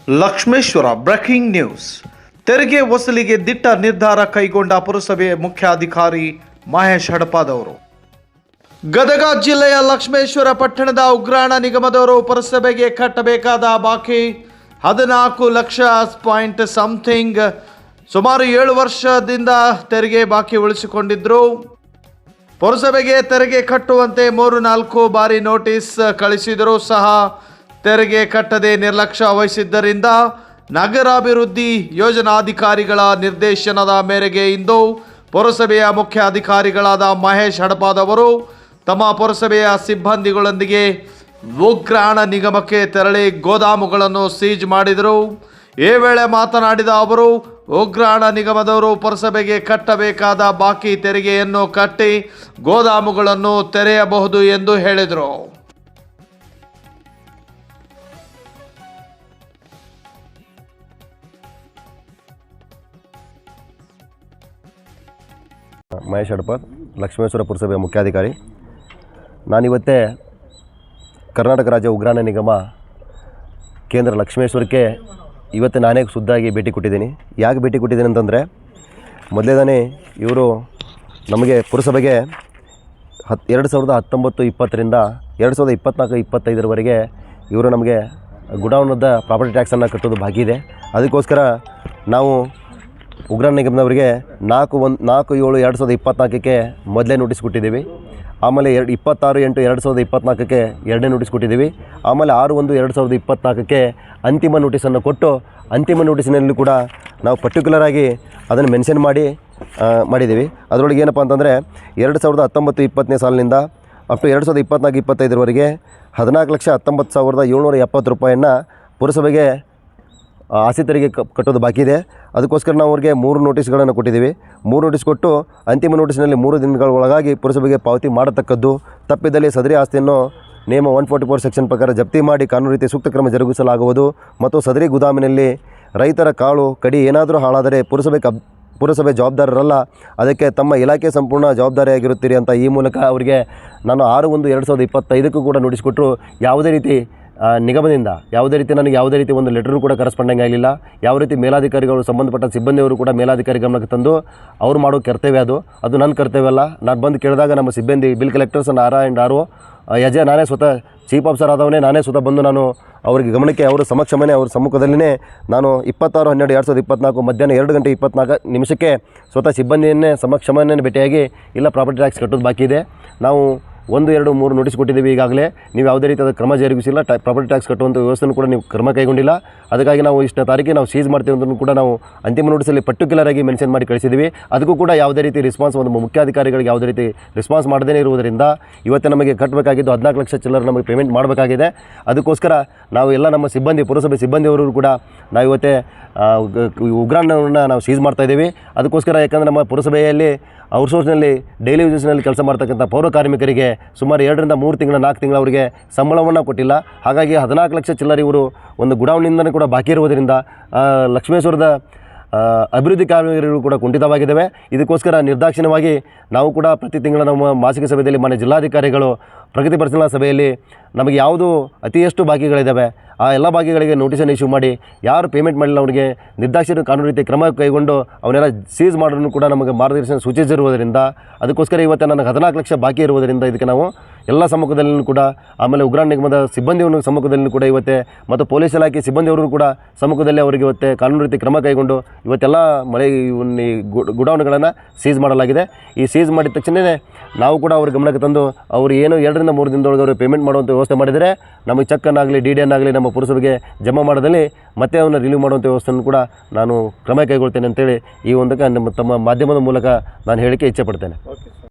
Lakshmeshwar breaking news. ತೆರಿಗೆ ವಸೂಲಿಗೆ ದಿಟ್ಟ ನಿರ್ಧಾರ ಕೈಗೊಂಡ ಪುರಸಭೆ ಮುಖ್ಯಾಧಿಕಾರಿ ಮಹೇಶ್ ಹಡಪದವರು. ಗದಗ ಜಿಲ್ಲೆಯ ಲಕ್ಷ್ಮೇಶ್ವರ ಪಟ್ಟಣದ ಉಗ್ರಾಣ ನಿಗಮದವರು ಪುರಸಭೆಗೆ ಕಟ್ಟಬೇಕಾದ ಬಾಕಿ 14 ಲಕ್ಷ ಪಾಯಿಂಟ್ ಸಮಥಿಂಗ್ ಸುಮಾರು 7 ವರ್ಷದಿಂದ ತೆರಿಗೆ ಬಾಕಿ ಉಳಿಸಿಕೊಂಡಿದ್ದರು. ಪುರಸಭೆಗೆ ತೆರಿಗೆ ಕಟ್ಟುವಂತೆ 3-4 ಬಾರಿ ನೋಟಿಸ್ ಕಳಿಸಿದರೂ ಸಹ ತೆರಿಗೆ ಕಟ್ಟದೆ ನಿರ್ಲಕ್ಷ್ಯ ವಹಿಸಿದ್ದರಿಂದ ನಗರಾಭಿವೃದ್ಧಿ ಯೋಜನಾಧಿಕಾರಿಗಳ ನಿರ್ದೇಶನದ ಮೇರೆಗೆ ಇಂದು ಪುರಸಭೆಯ ಮುಖ್ಯ ಅಧಿಕಾರಿಗಳಾದ ಮಹೇಶ್ ಹಡಪದವರು ತಮ್ಮ ಪುರಸಭೆಯ ಸಿಬ್ಬಂದಿಗಳೊಂದಿಗೆ ಉಗ್ರಾಣ ನಿಗಮಕ್ಕೆ ತೆರಳಿ ಗೋದಾಮುಗಳನ್ನು ಸೀಜ್ ಮಾಡಿದರು. ಈ ವೇಳೆ ಮಾತನಾಡಿದ ಅವರು, ಉಗ್ರಾಣ ನಿಗಮದವರು ಪುರಸಭೆಗೆ ಕಟ್ಟಬೇಕಾದ ಬಾಕಿ ತೆರಿಗೆಯನ್ನು ಕಟ್ಟಿ ಗೋದಾಮುಗಳನ್ನು ತೆರೆಯಬಹುದು ಎಂದು ಹೇಳಿದರು. ಮಹೇಶ್ ಹಡಪದ್, ಲಕ್ಷ್ಮೇಶ್ವರ ಪುರಸಭೆಯ ಮುಖ್ಯಾಧಿಕಾರಿ. ನಾನಿವತ್ತೇ ಕರ್ನಾಟಕ ರಾಜ್ಯ ಉಗ್ರಾಣ ನಿಗಮ ಕೇಂದ್ರ ಲಕ್ಷ್ಮೇಶ್ವರಕ್ಕೆ ಇವತ್ತು ನಾನೇ ಖುದ್ದಾಗಿ ಭೇಟಿ ಕೊಟ್ಟಿದ್ದೀನಿ. ಯಾಕೆ ಭೇಟಿ ಕೊಟ್ಟಿದ್ದೀನಿ ಅಂತಂದರೆ, ಮೊದಲೇದಾನೆ ಇವರು ನಮಗೆ ಪುರಸಭೆಗೆ 2019-20ರಿಂದ 2024-25ರವರೆಗೆ ಇವರು ನಮಗೆ ಗುಡೌನದ ಪ್ರಾಪರ್ಟಿ ಟ್ಯಾಕ್ಸನ್ನು ಕಟ್ಟೋದು ಬಾಕಿ ಇದೆ. ಅದಕ್ಕೋಸ್ಕರ ನಾವು ಉಗ್ರಾಣ ನಿಗಮದವರಿಗೆ 4/7/2024ಕ್ಕೆ ಮೊದಲೇ ನೋಟಿಸ್ ಕೊಟ್ಟಿದ್ದೀವಿ. ಆಮೇಲೆ 26/8/2024ಕ್ಕೆ ಎರಡನೇ ನೋಟಿಸ್ ಕೊಟ್ಟಿದ್ದೀವಿ. ಆಮೇಲೆ 6/1/2024ಕ್ಕೆ ಅಂತಿಮ ನೋಟಿಸನ್ನು ಕೊಟ್ಟು, ಅಂತಿಮ ನೋಟಿಸಿನಲ್ಲಿ ಕೂಡ ನಾವು ಪರ್ಟಿಕ್ಯುಲರಾಗಿ ಅದನ್ನು ಮೆನ್ಷನ್ ಮಾಡಿದ್ದೀವಿ. ಅದರೊಳಗೆ ಏನಪ್ಪ ಅಂತಂದರೆ 2019-20ನೇ ಸಾಲಿನಿಂದ ಅಪ್ ಟು 2024-25ರವರೆಗೆ 14,19,770 ರೂಪಾಯಿಯನ್ನು ಪುರಸಭೆಗೆ ಆಸ್ತಿ ತೆರಿಗೆ ಕಟ್ಟೋದು ಬಾಕಿ ಇದೆ. ಅದಕ್ಕೋಸ್ಕರ ನಾವು ಅವ್ರಿಗೆ 3 ನೋಟಿಸ್ಗಳನ್ನು ಕೊಟ್ಟಿದ್ದೀವಿ. 3 ನೋಟಿಸ್ ಕೊಟ್ಟು ಅಂತಿಮ ನೋಟಿಸ್ನಲ್ಲಿ 3 ದಿನಗಳ ಒಳಗಾಗಿ ಪುರಸಭೆಗೆ ಪಾವತಿ ಮಾಡತಕ್ಕದ್ದು. ತಪ್ಪಿದಲ್ಲಿ ಸದರಿ ಆಸ್ತಿಯನ್ನು ನಿಯಮ 144 ಸೆಕ್ಷನ್ ಪ್ರಕಾರ ಜಪ್ತಿ ಮಾಡಿ ಕಾನೂನು ರೀತಿ ಸೂಕ್ತ ಕ್ರಮ ಜರುಗಿಸಲಾಗುವುದು. ಮತ್ತು ಸದರಿ ಗುದಾಮಿನಲ್ಲಿ ರೈತರ ಕಾಳು ಕಡಿ ಏನಾದರೂ ಹಾಳಾದರೆ ಪುರಸಭೆ ಜವಾಬ್ದಾರರಲ್ಲ, ಅದಕ್ಕೆ ತಮ್ಮ ಇಲಾಖೆ ಸಂಪೂರ್ಣ ಜವಾಬ್ದಾರಿಯಾಗಿರುತ್ತೀರಿ ಅಂತ ಈ ಮೂಲಕ ಅವರಿಗೆ ನಾನು 6/1/2025ಕ್ಕೂ ಕೂಡ ನೋಟಿಸ್ ಕೊಟ್ಟರು. ಯಾವುದೇ ರೀತಿ ನಿಗಮದಿಂದ ನನಗೆ ಯಾವುದೇ ರೀತಿ ಒಂದು ಲೆಟರು ಕೂಡ ಕರೆಸ್ಪಾಂಡಿಂಗ್ ಆಗಲಿಲ್ಲ. ಯಾವ ರೀತಿ ಮೇಲಾಧಿಕಾರಿಗಳು ಸಂಬಂಧಪಟ್ಟ ಸಿಬ್ಬಂದಿಯವರು ಕೂಡ ಮೇಲಾಧಿಕಾರಿ ಗಮನಕ್ಕೆ ತಂದು ಅವ್ರು ಮಾಡೋ ಕರ್ತವ್ಯ ಅದು ನನ್ನ ಕರ್ತವ್ಯ ಅಲ್ಲ. ನಾನು ಬಂದು ಕೇಳಿದಾಗ ನಮ್ಮ ಸಿಬ್ಬಂದಿ ಬಿಲ್ ಕಲೆಕ್ಟರ್ಸ್ RO ನಾನೇ ಸ್ವತಃ ಚೀಫ್ ಆಫೀಸರ್ ಆದವನೇ ನಾನೇ ಸ್ವತಃ ಬಂದು ನಾನು ಅವರಿಗೆ ಗಮನಕ್ಕೆ ಅವರ ಅವ್ರ ಸಮ್ಮುಖದಲ್ಲಿನೇ ನಾನು 26/12/2024 ಮಧ್ಯಾಹ್ನ 2:24 ಸ್ವತಃ ಸಿಬ್ಬಂದಿಯನ್ನೇ ಸಮಕ್ಷಮನ್ನೇ ಭೇಟಿಯಾಗಿ ಇಲ್ಲ ಪ್ರಾಪರ್ಟಿ ಟ್ಯಾಕ್ಸ್ ಕಟ್ಟೋದು ಬಾಕಿ ಇದೆ, ನಾವು 1, 2, 3 ನೋಟಿಸ್ ಕೊಟ್ಟಿದ್ದೀವಿ. ಈಗಾಗಲೇ ನೀವು ಯಾವುದೇ ರೀತಿಯಾದ ಕ್ರಮ ಜರುಗಿಸಿಲ್ಲ, ಪ್ರಾಪರ್ಟಿ ಟ್ಯಾಕ್ಸ್ ಕಟ್ಟುವಂಥ ವ್ಯವಸ್ಥೆಯನ್ನು ಕೂಡ ನೀವು ಕ್ರಮ ಕೈಗೊಂಡಿಲ್ಲ. ಅದಕ್ಕಾಗಿ ನಾವು ಇಷ್ಟನೇ ತಾರೀಕಿಗೆ ನಾವು ಸೀಸ್ ಮಾಡ್ತೀವಿ ಅಂತ ಕೂಡ ನಾವು ಅಂತಿಮ ನೋಟಿಸಲ್ಲಿ ಪರ್ಟಿಕ್ಯುಲರಾಗಿ ಮೆನ್ಷನ್ ಮಾಡಿ ಕಳಿಸಿದ್ದೀವಿ. ಅದಕ್ಕೂ ಕೂಡ ಯಾವುದೇ ರೀತಿ ರೆಸ್ಪಾನ್ಸ್, ಒಂದು ಮುಖ್ಯಾಧಿಕಾರಿಗಳಿಗೆ ಯಾವುದೇ ರೀತಿ ರೆಸ್ಪಾನ್ಸ್ ಮಾಡದೇ ಇರುವುದರಿಂದ ಇವತ್ತು ನಮಗೆ ಕಟ್ಟಬೇಕಾಗಿದ್ದು 14 ಲಕ್ಷ ಚಿಲ್ಲರೆ ನಮಗೆ ಪೇಮೆಂಟ್ ಮಾಡಬೇಕಾಗಿದೆ. ಅದಕ್ಕೋಸ್ಕರ ನಾವು ಎಲ್ಲ ನಮ್ಮ ಸಿಬ್ಬಂದಿ, ಪುರಸಭೆ ಸಿಬ್ಬಂದಿಯವರು ಕೂಡ ನಾವು ಇವತ್ತೇ ಉಗ್ರಾಣವನ್ನು ನಾವು ಸೀಸ್ ಮಾಡ್ತಾಯಿದ್ದೀವಿ. ಅದಕ್ಕೋಸ್ಕರ ಯಾಕಂದರೆ ನಮ್ಮ ಪುರಸಭೆಯಲ್ಲಿ ಔಟ್ಸೋರ್ಸ್ನಲ್ಲಿ ಡೈಲಿ ಯೂಸಸ್ನಲ್ಲಿ ಕೆಲಸ ಮಾಡ್ತಕ್ಕಂಥ ಪೌರ ಕಾರ್ಮಿಕರಿಗೆ ಸುಮಾರು 2-3 ತಿಂಗಳ 4 ತಿಂಗಳು ಅವರಿಗೆ ಸಂಬಳವನ್ನು ಕೊಟ್ಟಿಲ್ಲ. ಹಾಗಾಗಿ 14 ಲಕ್ಷ ಚಿಲ್ಲರೆ ಇವರು ಒಂದು ಗುಡೌನ್ನಿಂದಲೂ ಕೂಡ ಬಾಕಿ ಇರುವುದರಿಂದ ಲಕ್ಷ್ಮೇಶ್ವರದ ಅಭಿವೃದ್ಧಿ ಕಾರ್ಯಗಳು ಕೂಡ ಕುಂಠಿತವಾಗಿದ್ದಾವೆ. ಇದಕ್ಕೋಸ್ಕರ ನಿರ್ದಾಕ್ಷಿಣ್ಯವಾಗಿ ನಾವು ಕೂಡ ಪ್ರತಿ ತಿಂಗಳ ನಮ್ಮ ಮಾಸಿಕ ಸಭೆಯಲ್ಲಿ ಮಾನ್ಯ ಜಿಲ್ಲಾಧಿಕಾರಿಗಳು ಪ್ರಗತಿ ಪರಿಶೀಲನಾ ಸಭೆಯಲ್ಲಿ ನಮಗೆ ಯಾವುದು ಅತಿ ಎಷ್ಟು ಬಾಕಿಗಳಿದ್ದಾವೆ ಆ ಎಲ್ಲ ಬಾಕಿಗಳಿಗೆ ನೋಟಿಸನ್ನು ಇಶ್ಯೂ ಮಾಡಿ, ಯಾರು ಪೇಮೆಂಟ್ ಮಾಡಿಲ್ಲ ಅವರಿಗೆ ನಿರ್ದಾಕ್ಷಿಣ್ಯ ಕಾನೂನು ರೀತಿ ಕ್ರಮ ಕೈಗೊಂಡು ಅವನ್ನೆಲ್ಲ ಸೀಸ್ ಮಾಡೋನು ಕೂಡ ನಮಗೆ ಮಾರ್ಗದರ್ಶನ ಸೂಚಿಸಿರುವುದರಿಂದ, ಅದಕ್ಕೋಸ್ಕರ ಇವತ್ತು ನನಗೆ 14 ಲಕ್ಷ ಬಾಕಿ ಇರುವುದರಿಂದ ಇದಕ್ಕೆ ನಾವು ಎಲ್ಲ ಸಮ್ಮುಖದಲ್ಲೂ ಕೂಡ, ಆಮೇಲೆ ಉಗ್ರಾಣ ನಿಗಮದ ಸಿಬ್ಬಂದಿಯವ್ರ ಸಮ್ಮುಖದಲ್ಲೂ ಕೂಡ ಇವತ್ತೇ ಮತ್ತು ಪೊಲೀಸ್ ಇಲಾಖೆ ಸಿಬ್ಬಂದಿಯವರು ಕೂಡ ಸಮ್ಮುಖದಲ್ಲಿ ಅವರಿಗೆ ಇವತ್ತೇ ಕಾನೂನು ರೀತಿ ಕ್ರಮ ಕೈಗೊಂಡು ಇವತ್ತೆಲ್ಲ ಗುಡೌನ್ಗಳನ್ನು ಸೀಸ್ ಮಾಡಲಾಗಿದೆ. ಈ ಸೀಸ್ ಮಾಡಿದ ತಕ್ಷಣವೇ ನಾವು ಕೂಡ ಅವ್ರ ಗಮನಕ್ಕೆ ತಂದು ಅವರು ಏನು 2-3 ದಿನದೊಳಗೆ ಅವರು ಪೇಮೆಂಟ್ ಮಾಡುವಂಥ ವ್ಯವಸ್ಥೆ ಮಾಡಿದರೆ ನಮಗೆ ಚೆಕ್ಕನ್ನಾಗಲಿ DD ಅನ್ನಾಗಲಿ ನಮ್ಮ ಪುರಸಭೆಗೆ ಜಮಾ ಮಾಡೋದಲ್ಲಿ ಮತ್ತೆ ಅವನ್ನ ರಿಲೀವ್ ಮಾಡುವಂಥ ವ್ಯವಸ್ಥೆಯನ್ನು ಕೂಡ ನಾನು ಕ್ರಮ ಕೈಗೊಳ್ತೇನೆ ಅಂತೇಳಿ ಈ ಒಂದಕ್ಕೆ ತಮ್ಮ ಮಾಧ್ಯಮದ ಮೂಲಕ ನಾನು ಹೇಳಿಕೆ ಇಚ್ಛೆ ಪಡ್ತೇನೆ.